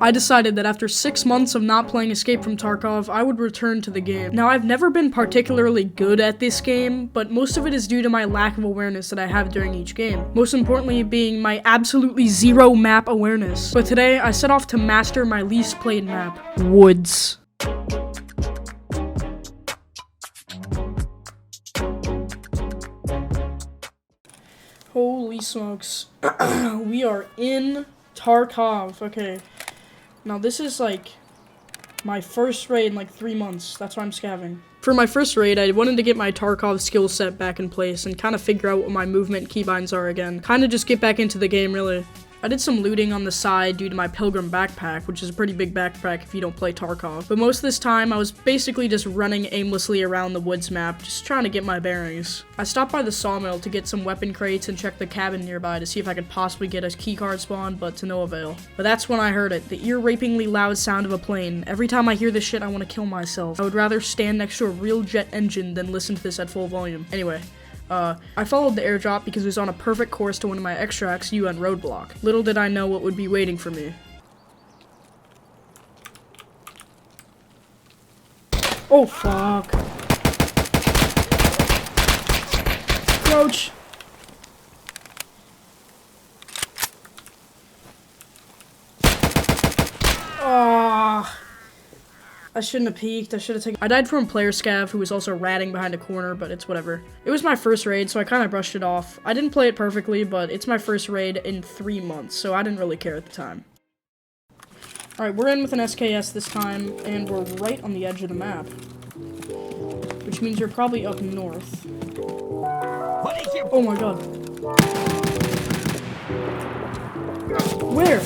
I decided that after 6 months of not playing Escape from Tarkov, I would return to the game. Now, I've never been particularly good at this game, but most of it is due to my lack of awareness that I have during each game. Most importantly being my absolutely zero map awareness. But today, I set off to master my least played map, Woods. Holy smokes. We are in Tarkov. Okay. Now this is like my first raid in like 3 months. That's why I'm scavving. For my first raid, I wanted to get my Tarkov skill set back in place and kind of figure out what my movement keybinds are again. Kind of just get back into the game, really. I did some looting on the side due to my Pilgrim backpack, which is a pretty big backpack if you don't play Tarkov. But most of this time, I was basically just running aimlessly around the woods map, just trying to get my bearings. I stopped by the sawmill to get some weapon crates and check the cabin nearby to see if I could possibly get a keycard spawn, but to no avail. But that's when I heard it, the ear-rapingly loud sound of a plane. Every time I hear this shit, I want to kill myself. I would rather stand next to a real jet engine than listen to this at full volume. Anyway. I followed the airdrop because it was on a perfect course to one of my extracts, UN roadblock. Little did I know what would be waiting for me. Oh fuck. Crouch! I shouldn't have peeked. I should have taken. I died from a player scav who was also ratting behind a corner, but it's whatever. It was my first raid, so I kind of brushed it off. I didn't play it perfectly, but it's my first raid in 3 months, so I didn't really care at the time. Alright, we're in with an SKS this time, and we're right on the edge of the map. Which means you're probably up north. Oh my god. Where?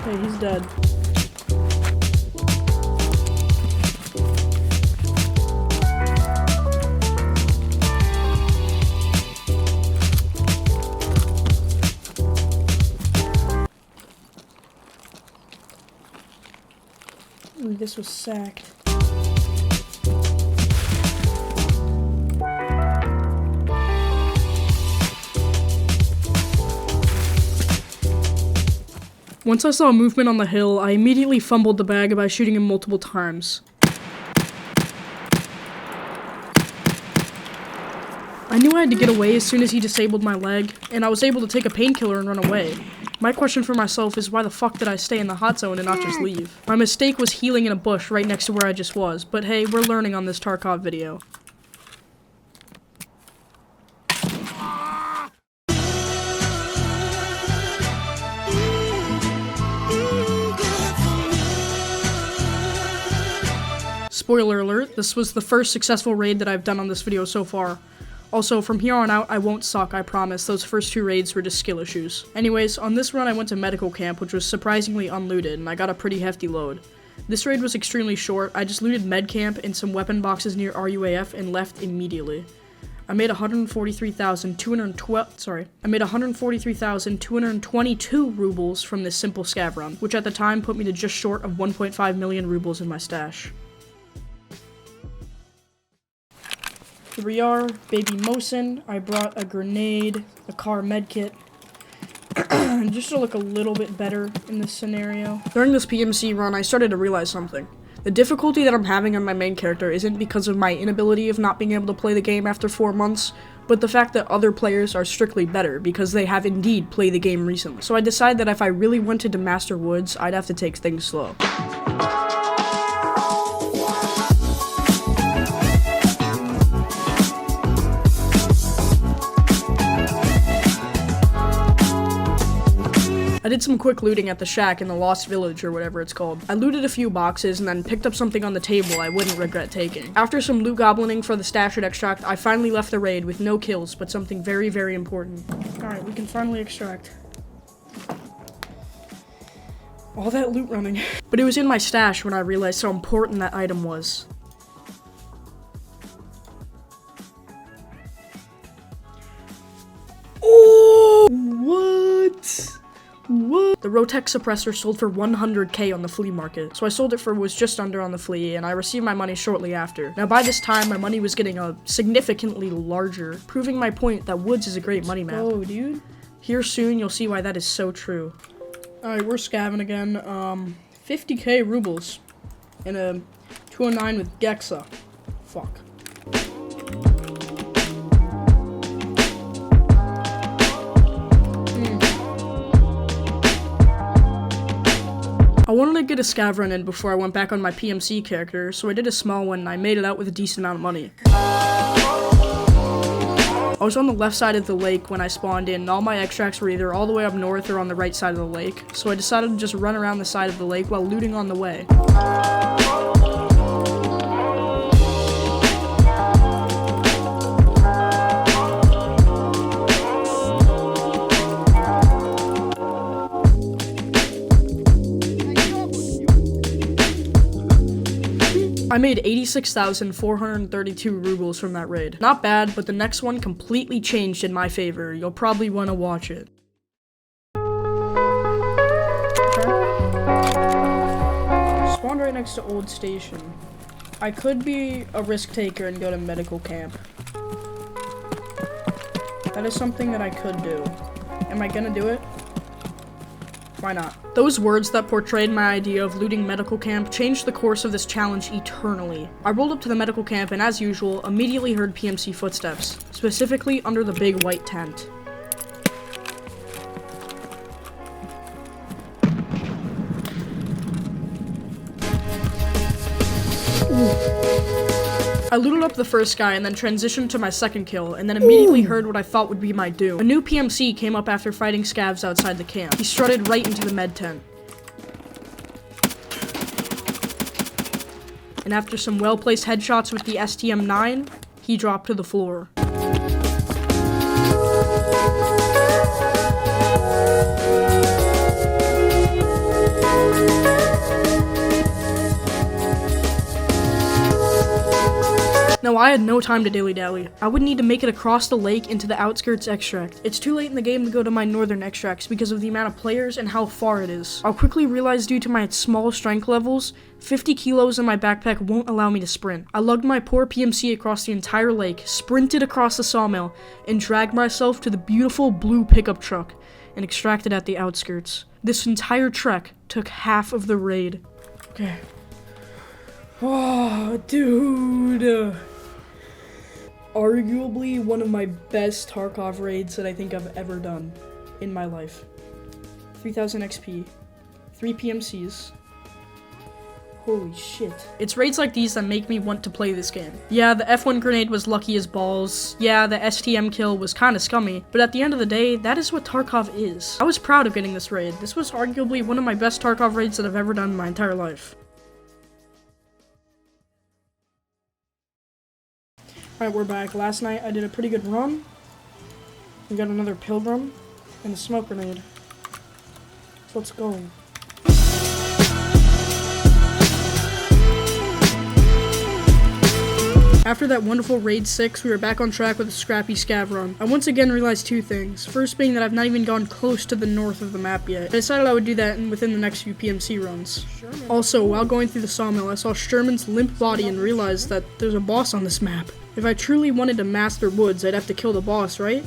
Okay, he's dead. Ooh, this was sacked. Once I saw movement on the hill, I immediately fumbled the bag by shooting him multiple times. I knew I had to get away as soon as he disabled my leg, and I was able to take a painkiller and run away. My question for myself is why the fuck did I stay in the hot zone and not just leave? My mistake was healing in a bush right next to where I just was, but hey, we're learning on this Tarkov video. Spoiler alert, this was the first successful raid that I've done on this video so far. Also, from here on out, I won't suck, I promise. Those first 2 raids were just skill issues. Anyways, on this run I went to medical camp, which was surprisingly unlooted, and I got a pretty hefty load. This raid was extremely short. I just looted med camp and some weapon boxes near RUAF and left immediately. I made 143,222 rubles from this simple scav run, which at the time put me to just short of 1.5 million rubles in my stash. 3R, baby Mosin, I brought a grenade, a car medkit, just to look a little bit better in this scenario. During this PMC run, I started to realize something. The difficulty that I'm having on my main character isn't because of my inability of not being able to play the game after 4 months, but the fact that other players are strictly better because they have indeed played the game recently. So I decided that if I really wanted to master Woods, I'd have to take things slow. I did some quick looting at the shack in the Lost Village or whatever it's called. I looted a few boxes and then picked up something on the table I wouldn't regret taking. After some loot goblining for the stash at extract, I finally left the raid with no kills, but something very, very important. Alright, we can finally extract. All that loot running. But it was in my stash when I realized how important that item was. Oh! What? What? The Rotec suppressor sold for 100k on the flea market, so I sold it for was just under on the flea, and I received my money shortly after. Now by this time, my money was getting significantly larger, proving my point that woods is a great money map. Oh, dude. Here soon, you'll see why that is so true. Alright, we're scavving again. 50k rubles in a 209 with Gexa. Fuck. I wanted to get a scav run in before I went back on my PMC character, so I did a small one and I made it out with a decent amount of money. I was on the left side of the lake when I spawned in, and all my extracts were either all the way up north or on the right side of the lake, so I decided to just run around the side of the lake while looting on the way. I made 86,432 rubles from that raid. Not bad, but the next one completely changed in my favor. You'll probably want to watch it. Okay. Spawned right next to Old Station. I could be a risk taker and go to medical camp. That is something that I could do. Am I gonna do it? Why not? Those words that portrayed my idea of looting medical camp changed the course of this challenge eternally. I rolled up to the medical camp and, as usual, immediately heard PMC footsteps, specifically under the big white tent. I looted up the first guy and then transitioned to my second kill, and then immediately heard what I thought would be my doom. A new PMC came up after fighting scavs outside the camp. He strutted right into the med tent. And after some well-placed headshots with the STM-9, he dropped to the floor. Now, I had no time to dilly-dally. I would need to make it across the lake into the outskirts extract. It's too late in the game to go to my northern extracts because of the amount of players and how far it is. I'll quickly realize due to my small strength levels, 50 kilos in my backpack won't allow me to sprint. I lugged my poor PMC across the entire lake, sprinted across the sawmill, and dragged myself to the beautiful blue pickup truck and extracted at the outskirts. This entire trek took half of the raid. Okay. Oh, dude. Arguably one of my best Tarkov raids that I think I've ever done in my life. 3000 XP, 3 PMCs. Holy shit. It's raids like these that make me want to play this game. Yeah, the F1 grenade was lucky as balls. Yeah, the STM kill was kinda scummy. But at the end of the day, that is what Tarkov is. I was proud of getting this raid. This was arguably one of my best Tarkov raids that I've ever done in my entire life. Alright, we're back. Last night I did a pretty good run. We got another pilgrim and a smoke grenade. So let's go. After that wonderful raid 6, we were back on track with a scrappy scav run. I once again realized two things. First being that I've not even gone close to the north of the map yet. I decided I would do that within the next few PMC runs. Also, while going through the sawmill, I saw SHTURMAN's limp body and realized that there's a boss on this map. If I truly wanted to master woods, I'd have to kill the boss, right?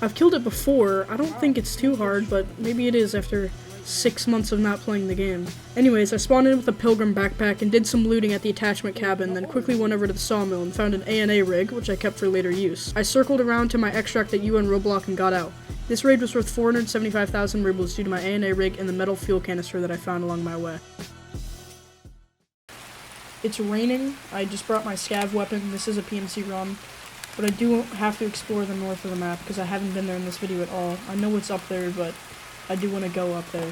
I've killed it before. I don't think it's too hard, but maybe it is after 6 months of not playing the game. Anyways, I spawned in with a pilgrim backpack and did some looting at the attachment cabin, then quickly went over to the sawmill and found an ANA rig, which I kept for later use. I circled around to my extract at UN Roblox and got out. This raid was worth 475,000 rubles due to my ANA rig and the metal fuel canister that I found along my way. It's raining. I just brought my scav weapon. This is a PMC run. But I do have to explore the north of the map because I haven't been there in this video at all. I know what's up there, but I do want to go up there.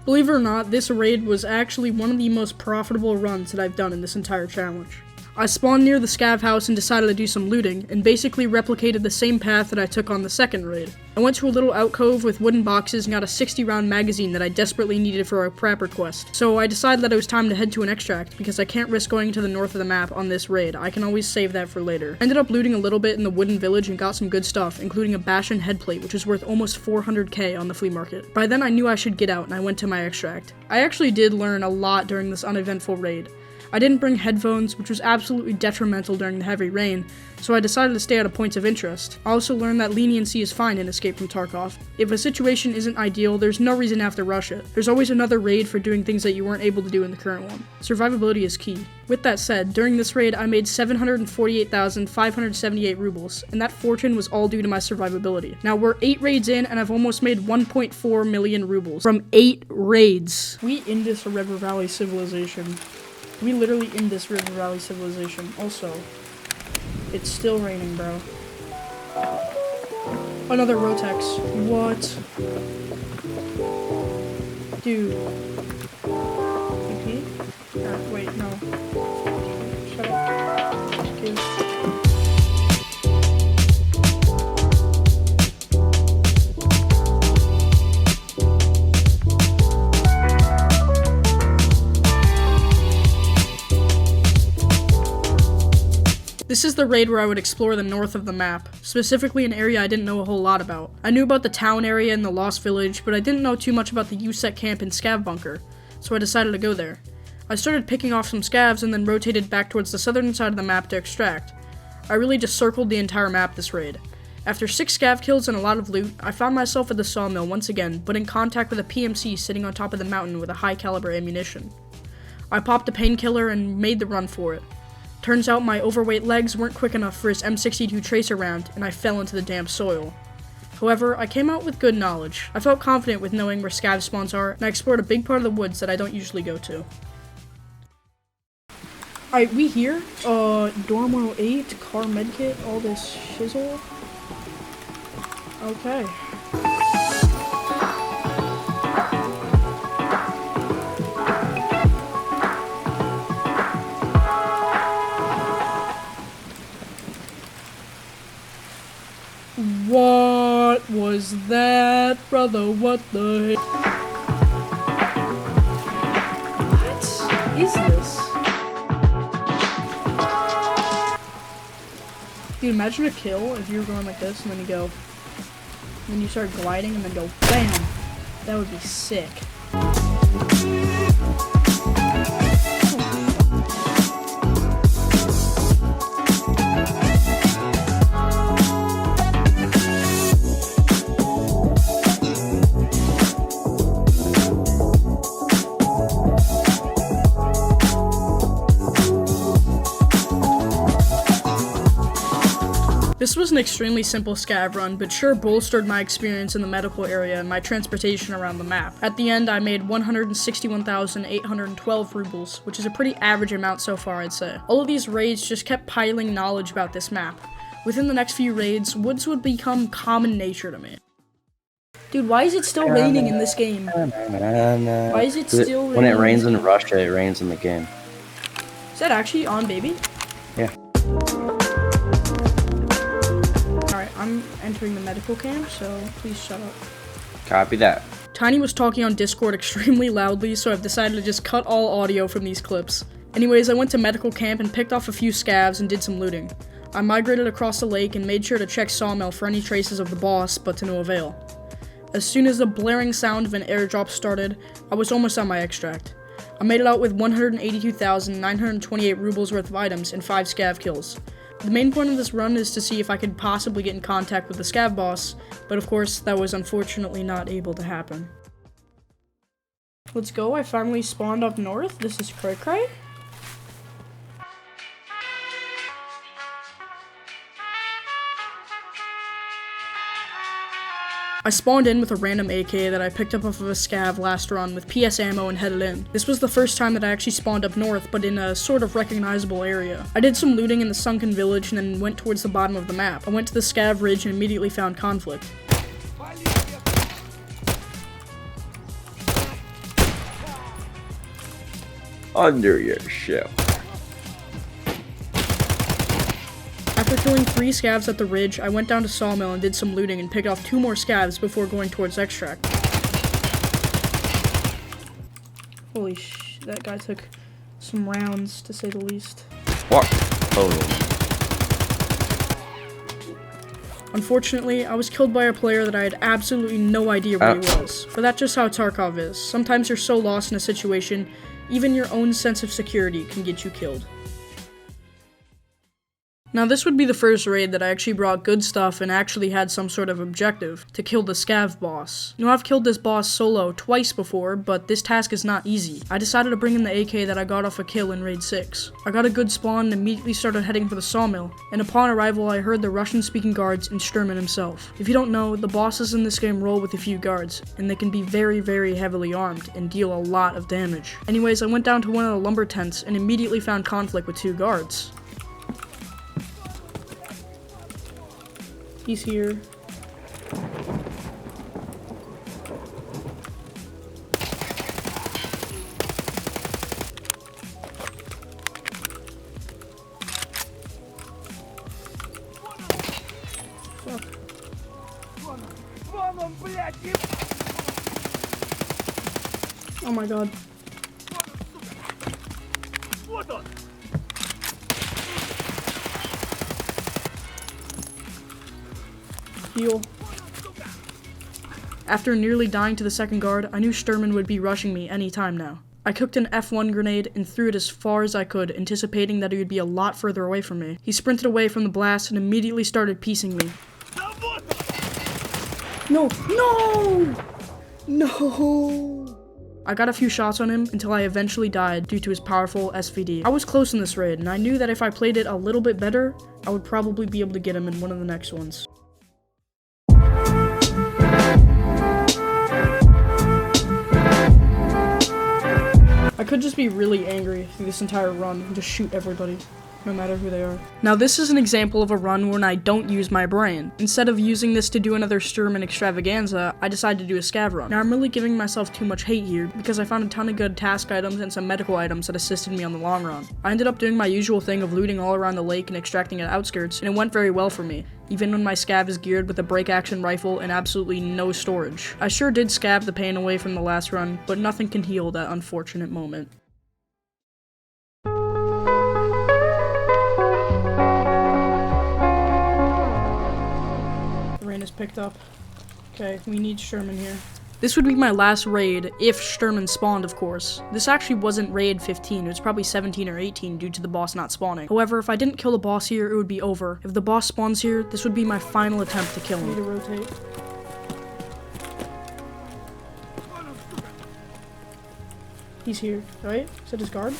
Believe it or not, this raid was actually one of the most profitable runs that I've done in this entire challenge. I spawned near the Scav house and decided to do some looting, and basically replicated the same path that I took on the second raid. I went to a little alcove with wooden boxes and got a 60-round magazine that I desperately needed for a prepper quest. So I decided that it was time to head to an extract, because I can't risk going to the north of the map on this raid. I can always save that for later. I ended up looting a little bit in the wooden village and got some good stuff, including a Bastion headplate, which is worth almost 400k on the flea market. By then I knew I should get out, and I went to my extract. I actually did learn a lot during this uneventful raid. I didn't bring headphones, which was absolutely detrimental during the heavy rain, so I decided to stay out of points of interest. I also learned that leniency is fine in Escape from Tarkov. If a situation isn't ideal, there's no reason to have to rush it. There's always another raid for doing things that you weren't able to do in the current one. Survivability is key. With that said, during this raid I made 748,578 rubles, and that fortune was all due to my survivability. Now we're 8 raids in, and I've almost made 1.4 million rubles from 8 raids. We in this River Valley civilization. We literally in this River Valley civilization. Also, it's still raining, bro. Another Rotex. What? Dude. EP? Wait, no. Shut up. Okay. This is the raid where I would explore the north of the map, specifically an area I didn't know a whole lot about. I knew about the town area and the Lost Village, but I didn't know too much about the USEC camp and Scav bunker, so I decided to go there. I started picking off some Scavs and then rotated back towards the southern side of the map to extract. I really just circled the entire map this raid. After 6 Scav kills and a lot of loot, I found myself at the sawmill once again, but in contact with a PMC sitting on top of the mountain with a high caliber ammunition. I popped a painkiller and made the run for it. Turns out my overweight legs weren't quick enough for his M62 tracer round, and I fell into the damp soil. However, I came out with good knowledge. I felt confident with knowing where Scav spawns are, and I explored a big part of the woods that I don't usually go to. Alright, we here. Dorm 108, car medkit, all this shizzle. Okay. What was that, brother? What the heck? What is this? Dude, imagine a kill if you were going like this and then you go, and then you start gliding and then go BAM! That would be sick. This was an extremely simple scav run, but sure bolstered my experience in the medical area and my transportation around the map. At the end, I made 161,812 rubles, which is a pretty average amount so far, I'd say. All of these raids just kept piling knowledge about this map. Within the next few raids, woods would become common nature to me. Dude, why is it still raining in this game? Why is it still raining? When it rains in Russia, it rains in the game. Is that actually on, baby? Yeah. I'm entering the medical camp, so please shut up. Copy that. Tiny was talking on Discord extremely loudly, so I've decided to just cut all audio from these clips. Anyways, I went to medical camp and picked off a few scavs and did some looting. I migrated across the lake and made sure to check Sawmill for any traces of the boss, but to no avail. As soon as the blaring sound of an airdrop started, I was almost on my extract. I made it out with 182,928 rubles worth of items and 5 scav kills. The main point of this run is to see if I could possibly get in contact with the scav boss, but of course that was unfortunately not able to happen. Let's go, I finally spawned up north. This is Cray Cray. I spawned in with a random AK that I picked up off of a scav last run with PS ammo and headed in. This was the first time that I actually spawned up north, but in a sort of recognizable area. I did some looting in the sunken village and then went towards the bottom of the map. I went to the scav ridge and immediately found conflict. Under your ship. After killing 3 scavs at the ridge, I went down to Sawmill and did some looting and picked off 2 more scavs before going towards extract. Holy sh! That guy took some rounds, to say the least. What? Oh. Unfortunately, I was killed by a player that I had absolutely no idea where he was. But that's just how Tarkov is. Sometimes you're so lost in a situation, even your own sense of security can get you killed. Now this would be the first raid that I actually brought good stuff and actually had some sort of objective, to kill the Scav boss. You know, I've killed this boss solo twice before, but this task is not easy. I decided to bring in the AK that I got off a kill in raid 6. I got a good spawn and immediately started heading for the sawmill, and upon arrival I heard the Russian-speaking guards and SHTURMAN himself. If you don't know, the bosses in this game roll with a few guards, and they can be very, very heavily armed and deal a lot of damage. Anyways, I went down to one of the lumber tents and immediately found conflict with 2 guards. He's here. Fuck. Oh my god. Heal. After nearly dying to the second guard, I knew SHTURMAN would be rushing me any time now. I cooked an F1 grenade and threw it as far as I could, anticipating that he would be a lot further away from me. He sprinted away from the blast and immediately started piecing me. No! No! No! I got a few shots on him until I eventually died due to his powerful SVD. I was close in this raid, and I knew that if I played it a little bit better, I would probably be able to get him in one of the next ones. I could just be really angry through this entire run and just shoot everybody, no matter who they are. Now this is an example of a run when I don't use my brain. Instead of using this to do another SHTURMAN extravaganza, I decided to do a scav run. Now I'm really giving myself too much hate here because I found a ton of good task items and some medical items that assisted me on the long run. I ended up doing my usual thing of looting all around the lake and extracting at outskirts, and it went very well for me, even when my scav is geared with a break action rifle and absolutely no storage. I sure did scav the pain away from the last run, but nothing can heal that unfortunate moment. Is picked up. Okay, we need SHTURMAN here. This would be my last raid, if SHTURMAN spawned, of course. This actually wasn't raid 15, it was probably 17 or 18 due to the boss not spawning. However, if I didn't kill the boss here, it would be over. If the boss spawns here, this would be my final attempt to kill him. Need to rotate. He's here, right? Is that his guard?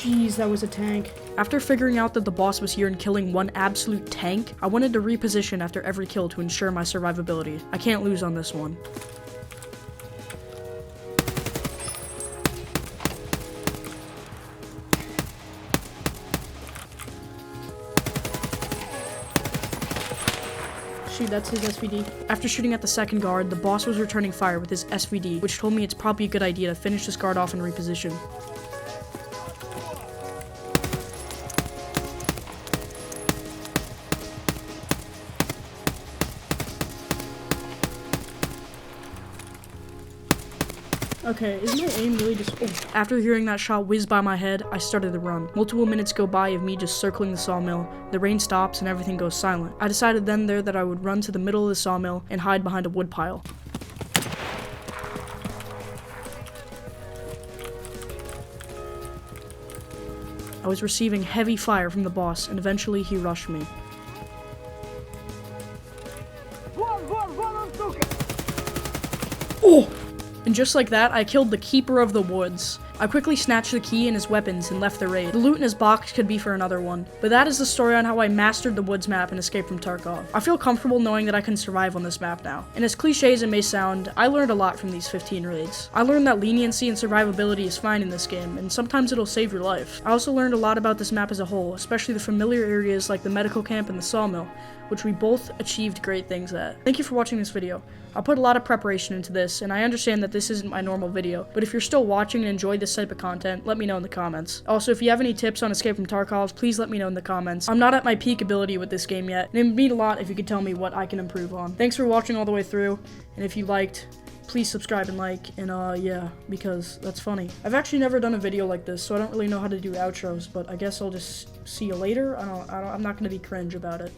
Jeez, that was a tank. After figuring out that the boss was here and killing one absolute tank, I wanted to reposition after every kill to ensure my survivability. I can't lose on this one. Shoot, that's his SVD. After shooting at the second guard, the boss was returning fire with his SVD, which told me it's probably a good idea to finish this guard off and reposition. Okay, is my aim really just— oh. After hearing that shot whiz by my head, I started the run. Multiple minutes go by of me just circling the sawmill, the rain stops and everything goes silent. I decided then there that I would run to the middle of the sawmill and hide behind a wood pile. I was receiving heavy fire from the boss and eventually he rushed me. Oh! And just like that, I killed the Keeper of the Woods. I quickly snatched the key and his weapons and left the raid. The loot in his box could be for another one, but that is the story on how I mastered the woods map in Escape from Tarkov. I feel comfortable knowing that I can survive on this map now. And as cliche as it may sound, I learned a lot from these 15 raids. I learned that leniency and survivability is fine in this game, and sometimes it'll save your life. I also learned a lot about this map as a whole, especially the familiar areas like the medical camp and the sawmill, which we both achieved great things at. Thank you for watching this video. I'll put a lot of preparation into this, and I understand that this isn't my normal video, but if you're still watching and enjoy this type of content, let me know in the comments. Also, if you have any tips on Escape from Tarkov, please let me know in the comments. I'm not at my peak ability with this game yet, and it would mean a lot if you could tell me what I can improve on. Thanks for watching all the way through, and if you liked, please subscribe and like, and yeah, because that's funny. I've actually never done a video like this, so I don't really know how to do outros, but I guess I'll just see you later. I'm not gonna be cringe about it.